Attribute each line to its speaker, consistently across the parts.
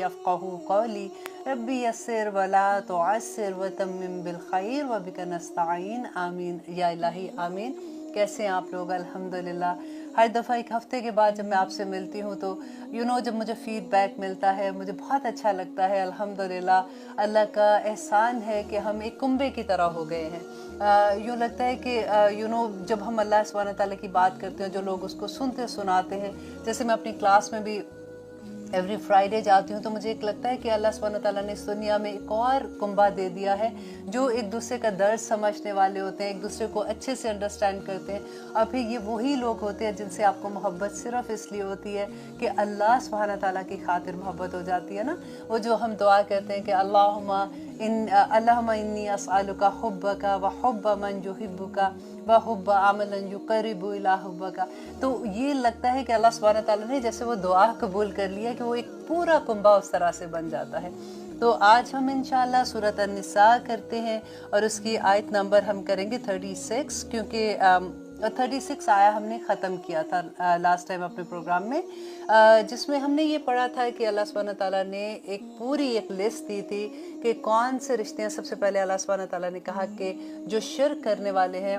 Speaker 1: यफ़क़हू क़ौली रब्बी यस्सिर वला तुअस्सिर वतम्मिम बिलख़ैर व बिका नस्तईन आमीन या इलाही आमीन। कैसे हैं आप लोग? अल्हम्दुलिल्लाह। हर दफ़ा एक हफ़्ते के बाद जब मैं आपसे मिलती हूँ तो जब मुझे फ़ीडबैक मिलता है मुझे बहुत अच्छा लगता है। अल्हम्दुलिल्लाह अल्लाह का एहसान है कि हम एक कुंबे की तरह हो गए हैं। यूँ लगता है कि जब हम अल्लाह सुब्हानहू व तआला की बात करते हैं, जो लोग उसको सुनते सुनाते हैं, जैसे मैं अपनी क्लास में भी एवरी फ्राइडे जाती हूँ, तो मुझे एक लगता है कि अल्लाह सुब्हानहू व तआला ने इस दुनिया में एक और कुंबा दे दिया है जो एक दूसरे का दर्द समझने वाले होते हैं, एक दूसरे को अच्छे से अंडरस्टैंड करते हैं। और फिर ये वही लोग होते हैं जिनसे आपको मोहब्बत सिर्फ इसलिए होती है कि अल्लाह सुब्हानहू व तआला की खातिर मोहब्बत हो जाती है ना। वो जो हम दुआ करते हैं कि अल्लाहुम्मा इन्नी अस्अलुका हुब्बका व हुब्ब मन युहिब्बुका व हुब्ब अमलन युक़र्रिबु इला हुब्बका, तो ये लगता है कि अल्लाह सुब्हानहू व तआला ने जैसे वो दुआ कबूल कर लिया कि वो एक पूरा कुंबा उस तरह से बन जाता है। तो आज हम इंशाअल्लाह सूरत अन-निसा करते हैं और उसकी आयत नंबर हम करेंगे 36, क्योंकि 36 आया हमने ख़त्म किया था लास्ट टाइम अपने प्रोग्राम में, जिसमें हमने ये पढ़ा था कि अल्लाह सुब्हानहू व तआला ने एक लिस्ट दी थी कि कौन से रिश्ते हैं। सबसे पहले अल्लाह सुब्हानहू व तआला ने कहा कि जो शिर्क करने वाले हैं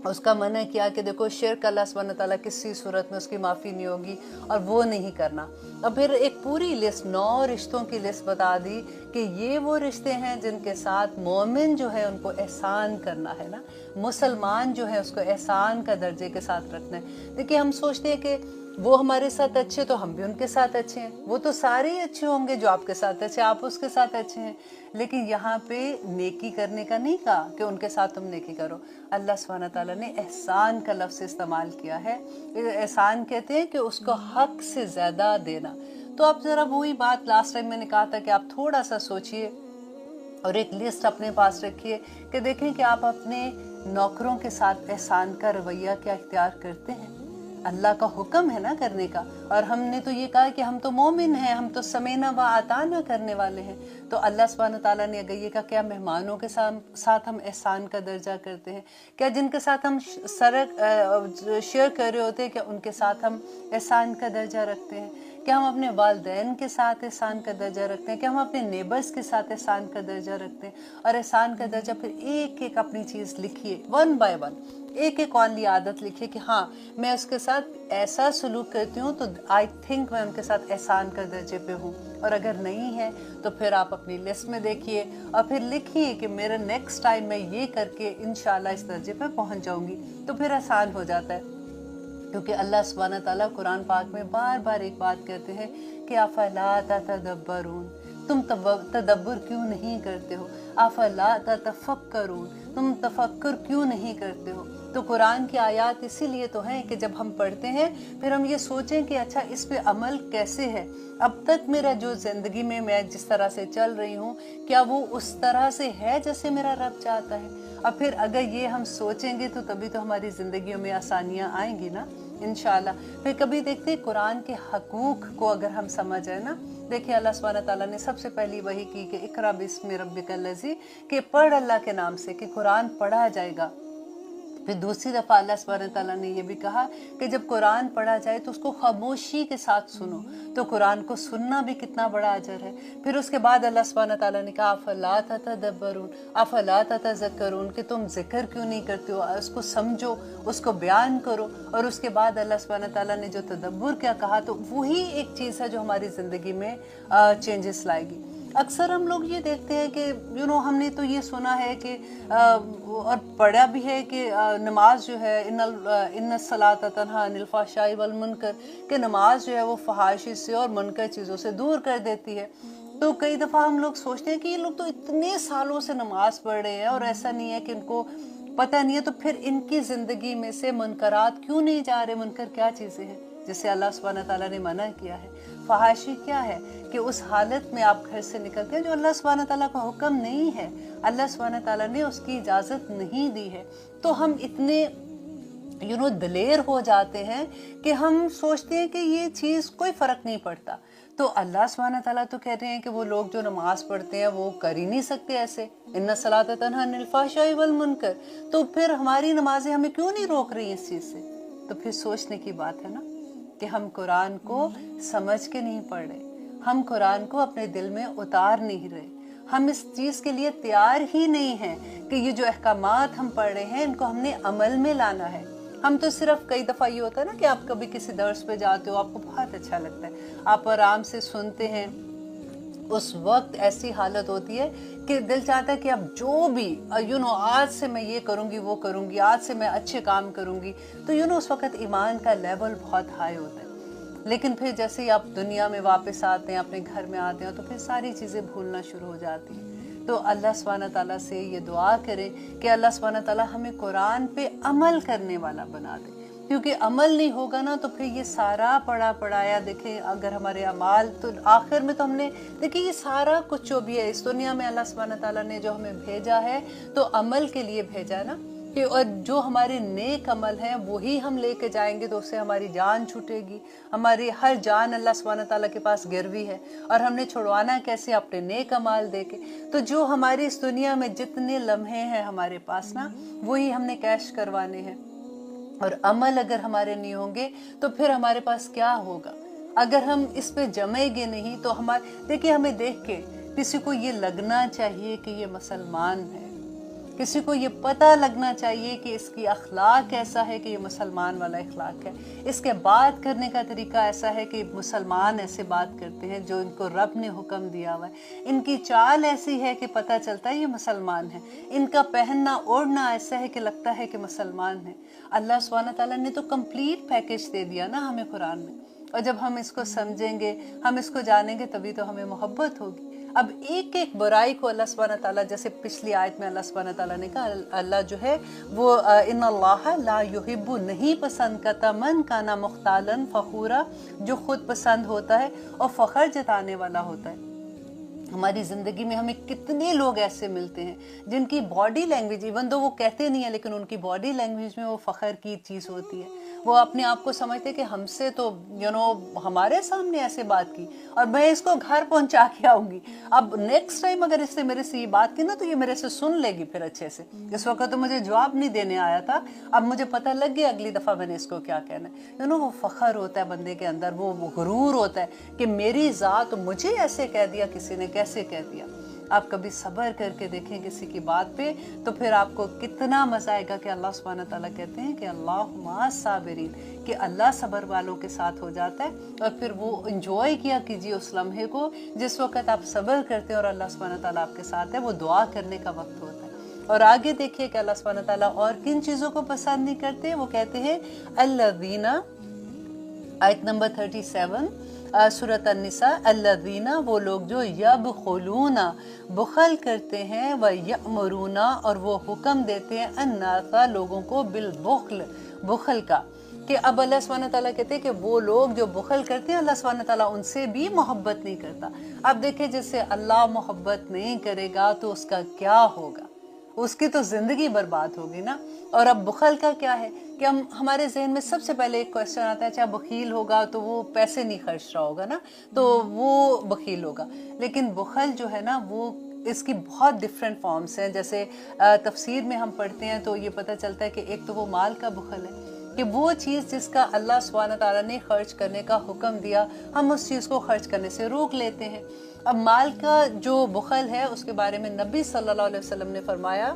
Speaker 1: उसका मना किया कि देखो शिर्क अल्लाह सुब्हानहू व तआला किसी सूरत में उसकी माफ़ी नहीं होगी और वो नहीं करना। और फिर एक पूरी लिस्ट 9 रिश्तों की लिस्ट बता दी कि ये वो रिश्ते हैं जिनके साथ मोमिन जो है उनको एहसान करना है ना, मुसलमान जो है उसको एहसान का दर्जे के साथ रखना है। देखिए हम सोचते हैं कि वो हमारे साथ अच्छे तो हम भी उनके साथ अच्छे हैं, वो तो सारे ही अच्छे होंगे जो आपके साथ अच्छे, आप उसके साथ अच्छे हैं। लेकिन यहाँ पे नेकी करने का नहीं कहा कि उनके साथ तुम नेकी करो। अल्लाह सुब्हानहू व तआला ने एहसान का लफ्ज़ इस्तेमाल किया है। एहसान कहते हैं कि उसको हक से ज़्यादा देना। तो आप ज़रा वही बात लास्ट टाइम मैंने कहा था कि आप थोड़ा सा सोचिए और एक लिस्ट अपने पास रखिए कि देखें कि आप अपने नौकरों के साथ एहसान का रवैया क्या इख्तियार करते हैं। अल्लाह का हुक्म है ना करने का, और हमने तो ये कहा कि हम तो मोमिन हैं, हम तो समेना व आताना करने वाले हैं। तो अल्लाह सुब्हानहू व तआला ने अगर ये कहा क्या मेहमानों के साथ हम एहसान का दर्जा करते हैं, क्या जिनके साथ हम शेयर कर रहे होते हैं क्या उनके साथ हम एहसान का दर्जा रखते हैं, क्या हम अपने वालिदैन के साथ एहसान का दर्जा रखते हैं, क्या हम अपने नेबर्स के साथ एहसान का दर्जा रखते हैं। और एहसान का दर्जा फिर एक एक अपनी चीज़ लिखिए, 1 बाय 1 एक एक ऑनली आदत लिखिए कि हाँ मैं उसके साथ ऐसा सलूक करती हूँ तो आई थिंक मैं उनके साथ एहसान का दर्जे पे हूँ। और अगर नहीं है तो फिर आप अपनी लिस्ट में देखिए और फिर लिखिए कि मेरा नेक्स्ट टाइम मैं ये करके इंशाल्लाह इस दर्जे पे पहुँच जाऊँगी, तो फिर आसान हो जाता है। क्योंकि अल्लाह सुब्हानहू व तआला कुरान पाक में बार बार एक बात कहते हैं कि अफला ततदब्बरून, तुम तदब्बर क्यों नहीं करते हो, अफला ततफक्करून, तुम तफक्कुर क्यों नहीं करते हो। तो कुरान की आयत इसीलिए तो हैं कि जब हम पढ़ते हैं फिर हम ये सोचें कि अच्छा इस पे अमल कैसे है, अब तक मेरा जो ज़िंदगी में मैं जिस तरह से चल रही हूँ क्या वो उस तरह से है जैसे मेरा रब चाहता है। और फिर अगर ये हम सोचेंगे तो तभी तो हमारी ज़िंदगियों में आसानियाँ आएंगी ना इंशाल्लाह। फिर कभी देखते हैं कुरान के हकूक़ को अगर हम समझ आए ना, देखिए अल्लाह सुब्हानहू व तआला ने सबसे पहली वही की कि इक़रा बिस्मि रब्बिकल लज़ी, कि पढ़ अल्लाह के नाम से, कि कुरान पढ़ा जाएगा। फिर दूसरी दफ़ा अल्लाह सुब्हानहू व तआला ने ये भी कहा कि जब कुरान पढ़ा जाए तो उसको खामोशी के साथ सुनो, तो कुरान को सुनना भी कितना बड़ा अजर है। फिर उसके बाद अल्लाह सुब्हानहू व तआला ने कहा अफला ततदब्बरून अफला ततज़क्करून, कि तुम जिक्र क्यों नहीं करते हो, उसको समझो, उसको बयान करो। और उसके बाद अल्लाह सुब्हानहू व तआला ने जो तदब्बुर क्या कहा, तो वही एक चीज़ है जो हमारी ज़िंदगी में चेंजेस लाएगी। अक्सर हम लोग ये देखते हैं कि हमने तो ये सुना है कि और पढ़ा भी है कि नमाज जो है इन्न सलात तन्हा अनिल फ़हशाई वल मुनकर, कि नमाज जो है वो फहाशी से और मुनकर चीज़ों से दूर कर देती है। तो कई दफ़ा हम लोग सोचते हैं कि ये लोग तो इतने सालों से नमाज पढ़ रहे हैं और ऐसा नहीं है कि इनको पता नहीं है, तो फिर इनकी ज़िंदगी में से मुनकरात क्यों नहीं जा रहे। मुनकर क्या चीज़ें हैं जिसे अल्लाह सुब्हानहू व तआला ने मना किया है। फहाशी क्या है कि उस हालत में आप घर से निकलते हैं जो अल्लाह सुब्हानहू व तआला का हुक्म नहीं है, अल्लाह सुब्हानहू व तआला ने उसकी इजाज़त नहीं दी है। तो हम इतने दिलेर हो जाते हैं कि हम सोचते हैं कि ये चीज़ कोई फ़र्क नहीं पड़ता। तो अल्लाह सुब्हानहू व तआला तो कह रहे हैं कि वो लोग जो नमाज पढ़ते हैं वो कर ही नहीं सकते ऐसे, इन्ना सलात तन्हा अनिल फ़हशाई वल मुनकर, तो फिर हमारी नमाजें हमें क्यों नहीं रोक रही इस चीज़ से। तो फिर सोचने की बात है ना कि हम कुरान को समझ के नहीं पढ़ रहे, ہم قرآن کو اپنے دل میں اتار نہیں رہے، ہم اس چیز کے لیے تیار ہی نہیں ہیں کہ یہ جو احکامات ہم پڑھ رہے ہیں ان کو ہم نے عمل میں لانا ہے۔ ہم تو صرف، کئی دفعہ یہ ہوتا ہے نا کہ آپ کبھی کسی درس پہ جاتے ہو، آپ کو بہت اچھا لگتا ہے، آپ آرام سے سنتے ہیں، اس وقت ایسی حالت ہوتی ہے کہ دل چاہتا ہے کہ اب جو بھی آج سے میں یہ کروں گی، وہ کروں گی، آج سے میں اچھے کام کروں گی، تو اس وقت ایمان کا لیول بہت ہائی ہوتا ہے۔ لیکن پھر جیسے ہی آپ دنیا میں واپس آتے ہیں، اپنے گھر میں آتے ہیں، تو پھر ساری چیزیں بھولنا شروع ہو جاتی ہیں۔ تو اللہ سبحانہ تعالیٰ سے یہ دعا کریں کہ اللہ سبحانہ تعالیٰ ہمیں قرآن پہ عمل کرنے والا بنا دے، کیونکہ عمل نہیں ہوگا نا تو پھر یہ سارا پڑھا پڑھایا، دیکھیں اگر ہمارے اعمال، تو آخر میں تو ہم نے، دیکھیں یہ سارا کچھ جو بھی ہے اس دنیا میں اللہ سبحانہ تعالیٰ نے جو ہمیں بھیجا ہے تو عمل کے لیے بھیجا ہے نا، کہ اور جو ہمارے نیک عمل ہیں وہی ہم لے کے جائیں گے تو اس سے ہماری جان چھوٹے گی، ہماری ہر جان اللہ سبحانہ تعالیٰ کے پاس گروی ہے، اور ہم نے چھڑوانا کیسے؟ اپنے نیک عمال دے کے۔ تو جو ہماری اس دنیا میں جتنے لمحے ہیں ہمارے پاس نا، وہی ہم نے کیش کروانے ہیں، اور عمل اگر ہمارے نہیں ہوں گے تو پھر ہمارے پاس کیا ہوگا؟ اگر ہم اس پہ جمیں گے نہیں تو دیکھیں ہمیں دیکھ کے کسی کو یہ لگنا چاہیے کہ یہ مسلمان ہے، کسی کو یہ پتہ لگنا چاہیے کہ اس کی اخلاق ایسا ہے کہ یہ مسلمان والا اخلاق ہے، اس کے بات کرنے کا طریقہ ایسا ہے کہ مسلمان ایسے بات کرتے ہیں جو ان کو رب نے حکم دیا ہوا ہے، ان کی چال ایسی ہے کہ پتہ چلتا ہے یہ مسلمان ہے، ان کا پہننا اوڑھنا ایسا ہے کہ لگتا ہے کہ مسلمان ہے۔ اللہ سبحانہ تعالیٰ نے تو کمپلیٹ پیکج دے دیا نا ہمیں قرآن میں، اور جب ہم اس کو سمجھیں گے، ہم اس کو جانیں گے، تبھی تو ہمیں محبت ہوگی۔ اب ایک ایک برائی کو اللہ سبحانہ تعالیٰ، جیسے پچھلی آیت میں اللہ سبحانہ تعالیٰ نے کہا، اللہ جو ہے وہ ان اللہ لا یحب، نہیں پسند کرتا، من کانا مختالا فخورا، جو خود پسند ہوتا ہے اور فخر جتانے والا ہوتا ہے۔ ہماری زندگی میں ہمیں کتنے لوگ ایسے ملتے ہیں جن کی باڈی لینگویج، ایون دو وہ کہتے نہیں ہیں لیکن ان کی باڈی لینگویج میں وہ فخر کی چیز ہوتی ہے، وہ اپنے آپ کو سمجھتے کہ ہم سے تو ہمارے سامنے ایسے بات کی اور میں اس کو گھر پہنچا کے آؤں گی، اب نیکسٹ ٹائم اگر اس نے میرے سے یہ بات کی نا تو یہ میرے سے سن لے گی پھر اچھے سے، اس وقت تو مجھے جواب نہیں دینے آیا تھا، اب مجھے پتہ لگ گیا اگلی دفعہ میں نے اس کو کیا کہنا ہے۔ وہ فخر ہوتا ہے بندے کے اندر، وہ غرور ہوتا ہے کہ میری ذات، مجھے ایسے کہہ دیا کسی نے، کیسے کہہ دیا۔ آپ کبھی صبر کر کے دیکھیں کسی کی بات پہ تو پھر آپ کو کتنا مزہ آئے گا کہ اللہ سبحانہ تعالیٰ کہتے ہیں کہ اللہ مع الصابرین، کہ اللہ صبر والوں کے ساتھ ہو جاتا ہے، اور پھر وہ انجوائے کیا کیجیے اس لمحے کو جس وقت آپ صبر کرتے ہیں اور اللہ سبحانہ تعالیٰ آپ کے ساتھ ہے، وہ دعا کرنے کا وقت ہوتا ہے۔ اور آگے دیکھیے کہ اللہ سبحانہ تعالیٰ اور کن چیزوں کو پسند نہیں کرتے، وہ کہتے ہیں الذین، آیت نمبر 37 سورۃ النساء، الذین، وہ لوگ جو یبخلون، بخل کرتے ہیں، ویأمرون، اور وہ حکم دیتے ہیں، الناس، لوگوں کو، بالبخل، بخل کا، کہ اب اللہ سبحانہ تعالیٰ کہتے ہیں کہ وہ لوگ جو بخل کرتے ہیں اللہ سبحانہ تعالیٰ ان سے بھی محبت نہیں کرتا۔ اب دیکھیں جس سے اللہ محبت نہیں کرے گا تو اس کا کیا ہوگا؟ اس کی تو زندگی برباد ہوگی نا۔ اور اب بخل کا کیا ہے کہ ہمارے ذہن میں سب سے پہلے ایک کوشچن آتا ہے، اچھا بخیل ہوگا تو وہ پیسے نہیں خرچ رہا ہوگا نا، تو وہ بخیل ہوگا، لیکن بخل جو ہے نا وہ اس کی بہت ڈیفرنٹ فارمز ہیں، جیسے تفسیر میں ہم پڑھتے ہیں تو یہ پتہ چلتا ہے کہ ایک تو وہ مال کا بخل ہے، کہ وہ چیز جس کا اللہ سبحانہ تعالیٰ نے خرچ کرنے کا حکم دیا، ہم اس چیز کو خرچ کرنے سے روک لیتے ہیں۔ اب مال کا جو بخل ہے اس کے بارے میں نبی صلی اللہ علیہ وسلم نے فرمایا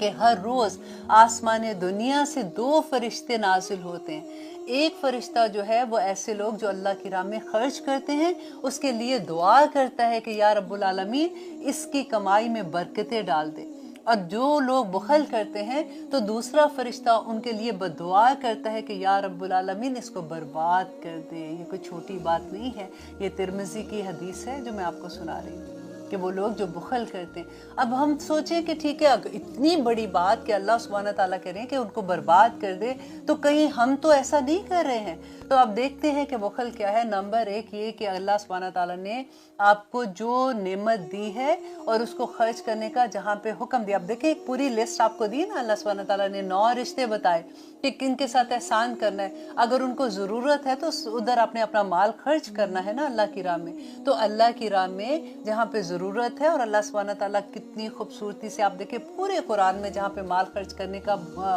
Speaker 1: کہ ہر روز آسمان دنیا سے 2 فرشتے نازل ہوتے ہیں، ایک فرشتہ جو ہے وہ ایسے لوگ جو اللہ کی راہ میں خرچ کرتے ہیں اس کے لیے دعا کرتا ہے کہ یا رب العالمین اس کی کمائی میں برکتیں ڈال دے، اور جو لوگ بخل کرتے ہیں تو دوسرا فرشتہ ان کے لیے بددعا کرتا ہے کہ یا رب العالمین اس کو برباد کر دے۔ یہ کوئی چھوٹی بات نہیں ہے، یہ ترمذی کی حدیث ہے جو میں آپ کو سنا رہی ہوں، کہ وہ لوگ جو بخل کرتے ہیں۔ اب ہم سوچیں کہ ٹھیک ہے اتنی بڑی بات کہ اللہ سبحانہ تعالیٰ کہہ رہے ہیں کہ ان کو برباد کر دے، تو کہیں ہم تو ایسا نہیں کر رہے ہیں؟ تو اب دیکھتے ہیں کہ بخل کیا ہے۔ نمبر 1 یہ کہ اللہ سبحانہ تعالیٰ نے آپ کو جو نعمت دی ہے اور اس کو خرچ کرنے کا جہاں پہ حکم دیا، اب دیکھیں ایک پوری لسٹ آپ کو دی نا، اللہ سبحانہ تعالیٰ نے 9 رشتے بتائے کہ کن کے ساتھ احسان کرنا ہے، اگر ان کو ضرورت ہے تو ادھر آپ نے اپنا مال خرچ کرنا ہے نا اللہ کی راہ میں، تو اللہ کی راہ میں جہاں پہ ضرورت ہے، اور اللہ سبحانہ تعالیٰ کتنی خوبصورتی سے آپ دیکھیں پورے قرآن میں جہاں پہ مال خرچ کرنے کا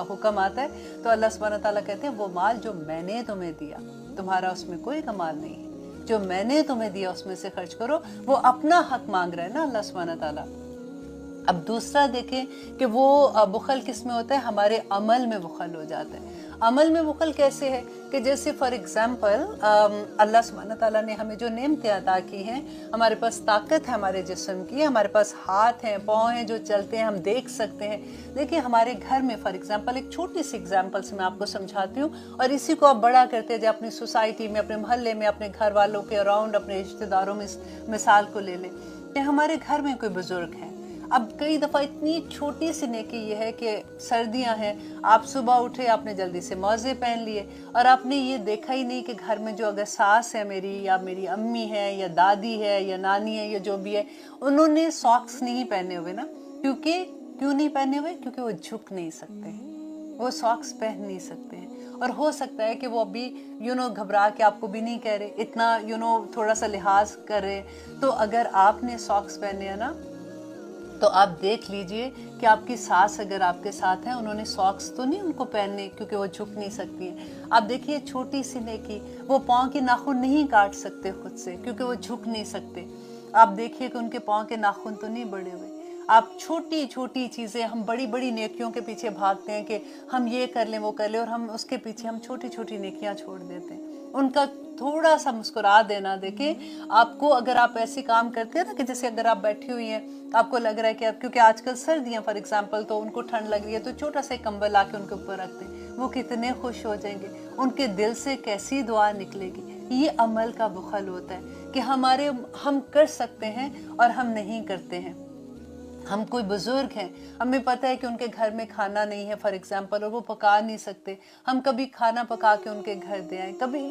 Speaker 1: حکم آتا ہے تو اللہ سبحانہ تعالیٰ کہتے ہیں وہ مال جو میں نے تمہیں دیا، تمہارا اس میں کوئی کمال نہیں ہے، जो मैंने तुम्हें दिया उसमें से खर्च करो। वो अपना हक मांग रहा है ना अल्लाह सुब्हानहू व तआला। अब दूसरा देखें कि वो बुखल किस में होता है, हमारे अमल में बुखल हो जाता है। अमल में बुखल कैसे है कि जैसे फॉर एग्जांपल अल्लाह सुब्हानहू व तआला ने हमें जो नेमतें अता की हैं, हमारे पास ताकत है हमारे जिस्म की, हमारे पास हाथ हैं, पाँव हैं जो चलते हैं, हम देख सकते हैं। देखिए हमारे घर में फॉर एग्जांपल, एक छोटी सी एग्जांपल से मैं आपको समझाती हूँ और इसी को आप बड़ा करते जाए अपनी सोसाइटी में, अपने मोहल्ले में, अपने घर वालों के अराउंड, अपने रिश्तेदारों में। मिसाल को ले लें कि हमारे घर में कोई बुजुर्ग हैं। अब कई दफ़ा इतनी छोटी सी नेकी ये है कि सर्दियां हैं, आप सुबह उठे, आपने जल्दी से मोज़े पहन लिए और आपने ये देखा ही नहीं कि घर में जो अगर सास है मेरी, या मेरी अम्मी है, या दादी है, या नानी है, या जो भी है, उन्होंने सॉक्स नहीं पहने हुए ना। क्यों नहीं पहने हुए? क्योंकि वो झुक नहीं सकते हैं, वो सॉक्स पहन नहीं सकते हैं। और हो सकता है कि वो अभी घबरा के आपको भी नहीं कह रहे, इतना थोड़ा सा लिहाज कर रहे। तो अगर आपने सॉक्स पहने हैं ना, तो आप देख लीजिए कि आपकी सास अगर आपके साथ है, उन्होंने सॉक्स तो नहीं उनको पहनने, क्योंकि वो झुक नहीं सकती हैं। आप देखिए छोटी सी नेकी, वो पाँव के नाखून नहीं काट सकते खुद से क्योंकि वो झुक नहीं सकते। आप देखिए कि उनके पाँव के नाखून तो नहीं बड़े हुए। आप छोटी छोटी चीज़ें, हम बड़ी बड़ी नेकियों के पीछे भागते हैं कि हम ये कर लें वो कर लें, और हम उसके पीछे हम छोटी छोटी नेकियां छोड़ देते हैं। उनका थोड़ा सा मुस्कुरा देना। देखें आपको, अगर आप ऐसे काम करते हैं ना कि जैसे अगर आप बैठी हुई हैं, आपको लग रहा है कि आप, क्योंकि आजकल सर्दियां फॉर एग्जांपल, तो उनको ठंड लग रही है, तो छोटा सा कंबल आके उनके ऊपर रखते हैं, वो कितने खुश हो जाएंगे, उनके दिल से कैसी दुआ निकलेगी। ये अमल का बुखल होता है कि हम कर सकते हैं और हम नहीं करते हैं। हम कोई बुजुर्ग हैं, हमें पता है कि उनके घर में खाना नहीं है फॉर एग्जांपल, और वो पका नहीं सकते, हम कभी खाना पका के उनके घर दे आए, कभी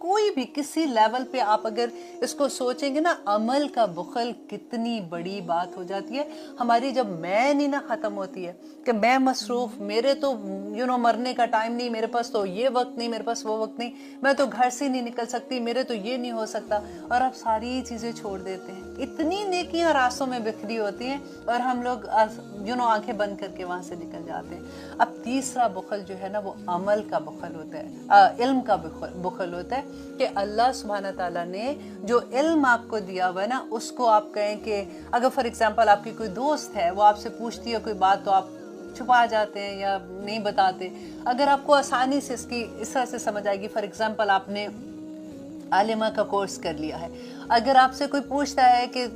Speaker 1: कोई भी किसी लेवल पे आप अगर इसको सोचेंगे ना, अमल का बुखल कितनी बड़ी बात हो जाती है हमारी। जब मैं नहीं ना ख़त्म होती है कि मैं मसरूफ़, मेरे तो मरने का टाइम नहीं, मेरे पास तो ये वक्त नहीं, मेरे पास वो वक्त नहीं, मैं तो घर से नहीं निकल सकती, मेरे तो ये नहीं हो सकता, और आप सारी चीज़ें छोड़ देते हैं। इतनी नेकियां रास्तों में बिखरी होती हैं और हम लोग आंखें बंद करके वहां से निकल जाते हैं। अब तीसरा बुखल जो है ना, वो अमल का बुखल होता है, इल्म का बुखल होता है कि अल्लाह सुब्हानहू ताला ने जो इल्म आपको दिया हुआ है ना, उसको आप कहें कि अगर फॉर एग्जांपल आपकी कोई दोस्त है, वो आपसे पूछती है कोई बात, तो आप छुपा जाते हैं या नहीं बताते। अगर आपको आसानी से इसकी इस तरह से समझ आएगी, फॉर एग्जांपल आपने आलिमा का कोर्स कर लिया है, अगर आपसे कोई पूछता है कि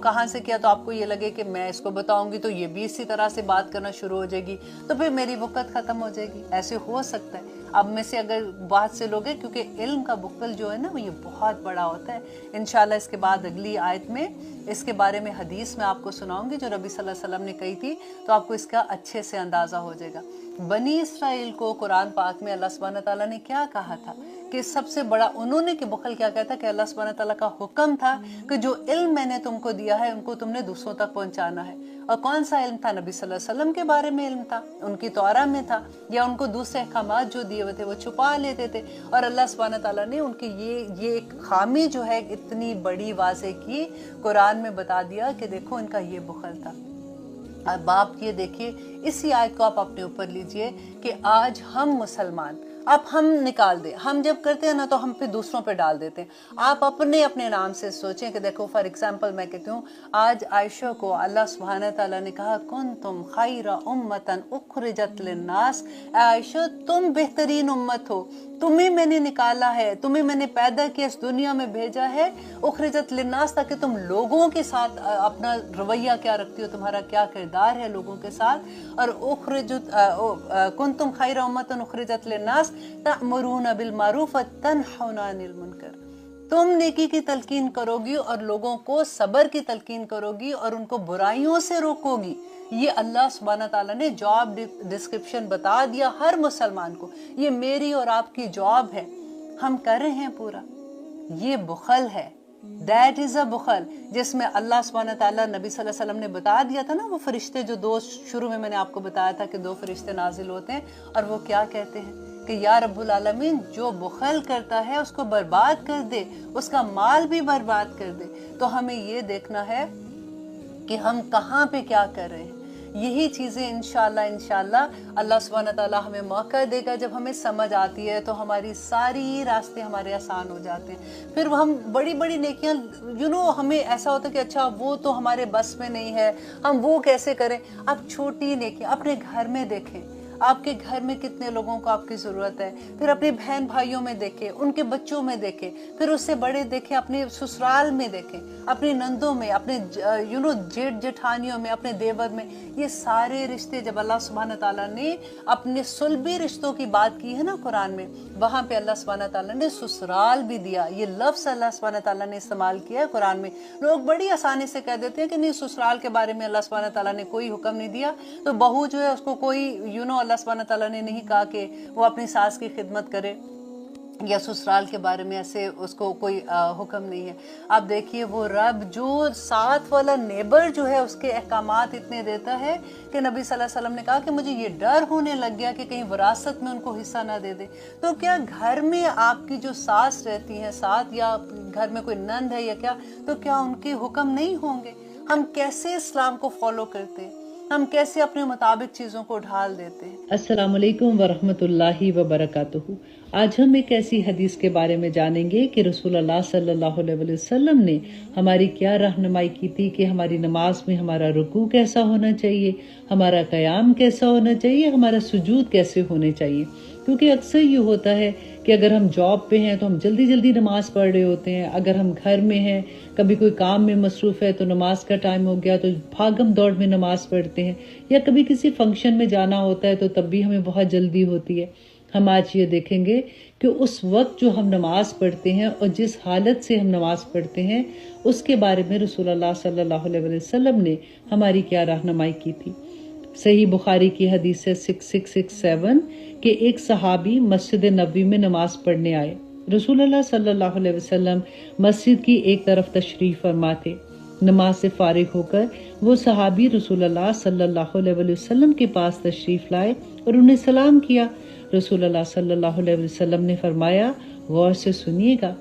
Speaker 1: कहाँ से किया, तो आपको ये लगे कि मैं इसको बताऊंगी तो ये भी इसी तरह से बात करना शुरू हो जाएगी, तो फिर मेरी वक़्त ख़त्म हो जाएगी। ऐसे हो सकता है अब में से अगर बात से लोग हैं, क्योंकि इल्म का बुखल जो है ना, वो ये बहुत बड़ा होता है। इंशाल्लाह इसके बाद अगली आयत में इसके बारे में हदीस में आपको सुनाऊंगी जो नबी सल्लल्लाहु अलैहि वसल्लम ने कही थी, तो आपको इसका अच्छे से अंदाज़ा हो जाएगा। बनी इसराइल को कुरान पाक में अल्लाह सुब्हानहू ताला ने क्या कहा था कि सबसे बड़ा उन्होंने कि बुखल क्या कहता कि अल्लाह सुब्हानहू ताला का हुक्म था कि जो इल्म मैंने तुमको दिया है उनको तुमने दूसरों तक पहुंचाना है। और कौन सा इल्म था? नबी सल्लल्लाहु अलैहि वसल्लम के बारे में इल्म था, उनकी तौरा में था, या उनको दूसरे अहकामात जो दिए हुए थे वो छुपा लेते थे। और अल्लाह सुब्हानहू ताला ने उनकी ये एक खामी जो है इतनी बड़ी वाज़े की कुरान में बता दिया कि देखो इनका ये बुखल था। अब आप ये देखिए, इसी आयत को आप अपने ऊपर लीजिए कि आज हम मुसलमान, आप हम निकाल दें, हम जब करते हैं ना तो हम फिर दूसरों पे डाल देते हैं। आप अपने अपने नाम से सोचें कि देखो फॉर एग्जांपल मैं कहती हूँ, आज आयशा को अल्लाह सुब्हानहू तआला ने कहा कुंतुम खैरा उम्मतन उखरिजत लिन्नास, आयशा तुम बेहतरीन उम्मत हो, तुम्हें मैंने निकाला है, तुम्हें मैंने पैदा किया, इस दुनिया में भेजा है, उखरिजत लिन्नास, ताकि तुम लोगों के साथ अपना रवैया क्या रखती हो, तुम्हारा क्या किरदार है लोगों के साथ। और उखरिजत कुंतुम खैरा उम्मतन उखरिजत लिन्नास तअमुरून बिल मारूफ व तनहौना अनिल मुनकर, तुम नेकी की तलकीन करोगी और लोगों को सब्र की तलकीन करोगी और उनको बुराइयों से रोकोगी। ये अल्लाह सुब्हानहू तआला ने जॉब डिस्क्रिप्शन बता दिया हर मुसलमान को, ये मेरी और आपकी जॉब है, हम कर रहे हैं पूरा। ये बुखल है, दैट इज अ बुखल, जिसमें अल्लाह सुब्हानहू तआला नबी सल्लल्लाहु अलैहि वसल्लम ने बता दिया था ना, वो फरिश्ते जो दो शुरू में मैंने आपको बताया था कि 2 फरिश्ते नाजिल होते हैं और वो क्या कहते हैं कि या रब्बुल आलमीन, जो बुखल करता है उसको बर्बाद कर दे, उसका माल भी बर्बाद कर दे। तो हमें ये देखना है कि हम कहाँ पे क्या कर रहे हैं, यही चीज़ें इंशाल्लाह अल्लाह सुब्हान ताला हमें मौका देगा, जब हमें समझ आती है तो हमारी सारी रास्ते हमारे आसान हो जाते हैं। फिर हम बड़ी बड़ी नेकियां हमें ऐसा होता है कि अच्छा वो तो हमारे बस में नहीं है, हम वो कैसे करें। आप छोटी नेकियां अपने घर में देखें, आपके घर में कितने लोगों को आपकी ज़रूरत है, फिर अपने बहन भाइयों में देखें, उनके बच्चों में देखें, फिर उससे बड़े देखें अपने ससुराल में देखें, अपने नंदों में, अपने जेठ जेठानियों में, अपने देवर में। ये सारे रिश्ते जब अल्लाह सुब्हान ताला ने अपने सुलभी रिश्तों की बात की है ना कुरान में, वहाँ पे अल्लाह सुब्हान ताला ने ससुराल भी दिया। ये लफ्ज़ अल्लाह सुब्हान ताला ने इस्तेमाल किया है कुरान में। लोग बड़ी आसानी से कह देते हैं कि नहीं, ससुराल के बारे में अल्लाह सुब्हान ताला ने कोई हुक्म नहीं दिया, तो बहू जो है उसको कोई अल्लाह सुब्हान ताला ने नहीं कहा कि वो अपनी सास की खिदमत करे, या ससुराल के बारे में ऐसे उसको कोई हुक्म नहीं है। आप देखिए वो रब जो साथ वाला नेबर जो है उसके अहकामात इतने देता है कि नबी सल्लल्लाहु अलैहि वसल्लम ने कहा कि मुझे ये डर होने लग गया कि कहीं विरासत में उनको हिस्सा ना दे दे। तो क्या घर में आपकी जो सास रहती हैं साथ, या घर में कोई नंद है या क्या, तो क्या उनके हुक्म नहीं होंगे? हम कैसे इस्लाम को फॉलो करते हैं, हम कैसे अपने मुताबिक चीज़ों को ढाल देते हैं।
Speaker 2: अस्सलाम वालेकुम वरहमतुल्लाहि वबरकातुहू। आज हम एक ऐसी हदीस के बारे में जानेंगे कि रसूलुल्लाह सल्लल्लाहु अलैहि वसल्लम ने हमारी क्या रहनुमाई की थी कि हमारी नमाज में हमारा रुकू कैसा होना चाहिए, हमारा क़याम कैसा होना चाहिए, हमारा सुजूद कैसे होने चाहिए। क्योंकि अक्सर ये होता है कि अगर हम जॉब पे हैं तो हम जल्दी जल्दी नमाज पढ़ रहे होते हैं, अगर हम घर में हैं कभी कोई काम में मसरूफ़ है तो नमाज का टाइम हो गया तो भागम दौड़ में नमाज पढ़ते हैं, या कभी किसी फंक्शन में जाना होता है तो तब भी हमें बहुत जल्दी होती है। हम आज ये देखेंगे कि उस वक्त जो हम नमाज पढ़ते हैं और जिस हालत से हम नमाज पढ़ते हैं उसके बारे में रसूलुल्लाह सल्लल्लाहु अलैहि वसल्लम ने हमारी क्या रहनुमाई की थी। सही बुखारी की हदीस है 6667 कि एक सहाबी मस्जिद नबवी में नमाज पढ़ने आए। रसूलुल्लाह सल्लल्लाहु अलैहि वसल्लम मस्जिद की एक तरफ तशरीफ फरमा थे। नमाज से फारिग होकर वो सहाबी रसूलुल्लाह सल्लल्लाहु अलैहि वसल्लम के पास तशरीफ लाए और उन्हें सलाम किया। रसूलुल्लाह सल्लल्लाहु अलैहि वसल्लम ने फरमाया, गौर से सुनिएगा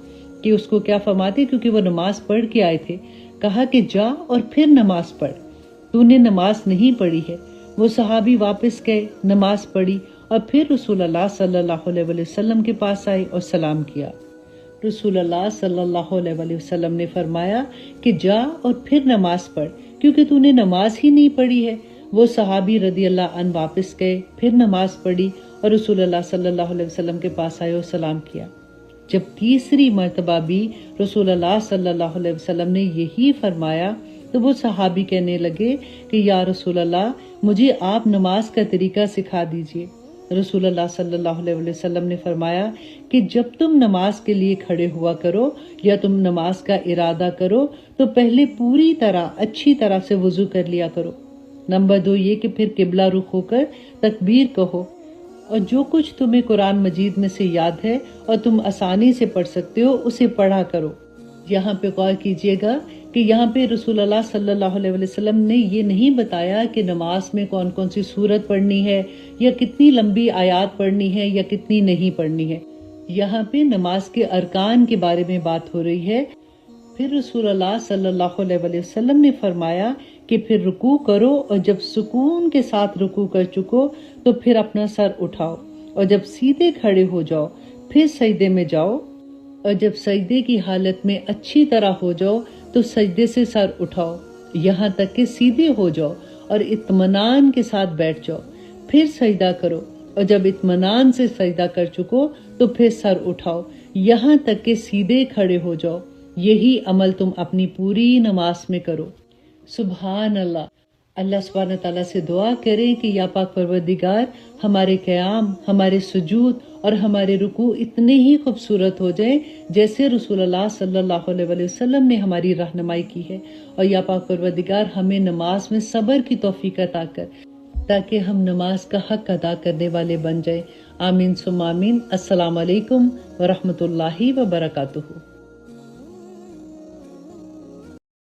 Speaker 2: कि उसको क्या फरमाते, क्योंकि वो नमाज पढ़ के आए थे। कहा कि जा और फिर नमाज पढ़, तूने नमाज नहीं पढ़ी है। वो सहाबी वापस गए, नमाज पढ़ी और फिर रसूलुल्लाह सल्लल्लाहु अलैहि वसल्लम के पास आए और सलाम किया। रसूलुल्लाह सल्लल्लाहु अलैहि वसल्लम ने फरमाया कि जा और फिर नमाज पढ़, क्योंकि तूने नमाज ही नहीं पढ़ी है। वो सहाबी रदियल्लाहु अन्हु वापस गए, फिर नमाज पढ़ी और रसूलुल्लाह सल्लल्लाहु अलैहि वसल्लम के पास आए और सलाम किया। जब तीसरी मर्तबा भी रसूलुल्लाह सल्लल्लाहु अलैहि वसल्लम ने यही फरमाया तो वो सहाबी कहने लगे कि या रसूलुल्लाह, मुझे आप नमाज का तरीका सिखा दीजिए। रसूलुल्लाह सल्लल्लाहु अलैहि वसल्लम ने फरमाया कि जब तुम नमाज के लिए खड़े हुआ करो या तुम नमाज का इरादा करो तो पहले पूरी तरह अच्छी तरह से वुजू कर लिया करो। नंबर 2 ये कि फिर किबला रुख होकर तकबीर कहो, और जो कुछ तुम्हें कुरान मजीद में से याद है और तुम आसानी से पढ़ सकते हो उसे पढ़ा करो। यहाँ पे गौर कीजिएगा कि यहाँ पे रसूलुल्लाह सल्लल्लाहु अलैहि वसल्लम ने ये नहीं बताया कि नमाज में कौन कौन सी सूरत पढ़नी है या कितनी लंबी आयत पढ़नी है या कितनी नहीं पढ़नी है। यहाँ पे नमाज के अरकान के बारे में बात हो रही है। फिर रसूलुल्लाह सल्लल्लाहु अलैहि वसल्लम ने फरमाया कि फिर रुकू करो, और जब सुकून के साथ रुकू कर चुको तो फिर अपना सर उठाओ, और जब सीधे खड़े हो जाओ फिर सजदे में जाओ, और जब सजदे की हालत में अच्छी तरह हो जाओ तो सजदे से सर उठाओ यहाँ तक कि सीधे हो जाओ और इत्मीनान के साथ बैठ जाओ। फिर सजदा करो, और जब इत्मीनान से सजदा कर चुको तो फिर सर उठाओ यहाँ तक कि सीधे खड़े हो जाओ। यही अमल तुम अपनी पूरी नमाज में करो। सुभान अल्लाह। अल्लाह सुब्हान तआला से दुआ करें कि या पाक परवरदिगार, हमारे क़याम, हमारे सुजूद और हमारे रुकू इतने ही खूबसूरत हो जाएं जैसे रसूलुल्लाह सल्लल्लाहु अलैहि वसल्लम ने हमारी रहनुमाई की है। और या पाक परवरदिगार, हमें नमाज में सब्र की तौफीक अता कर ताकि हम नमाज का हक अदा करने वाले बन जाएं। आमीन सुम्मा आमीन। अस्सलाम वालेकुम व रहमतुल्लाहि व बरकातुहू।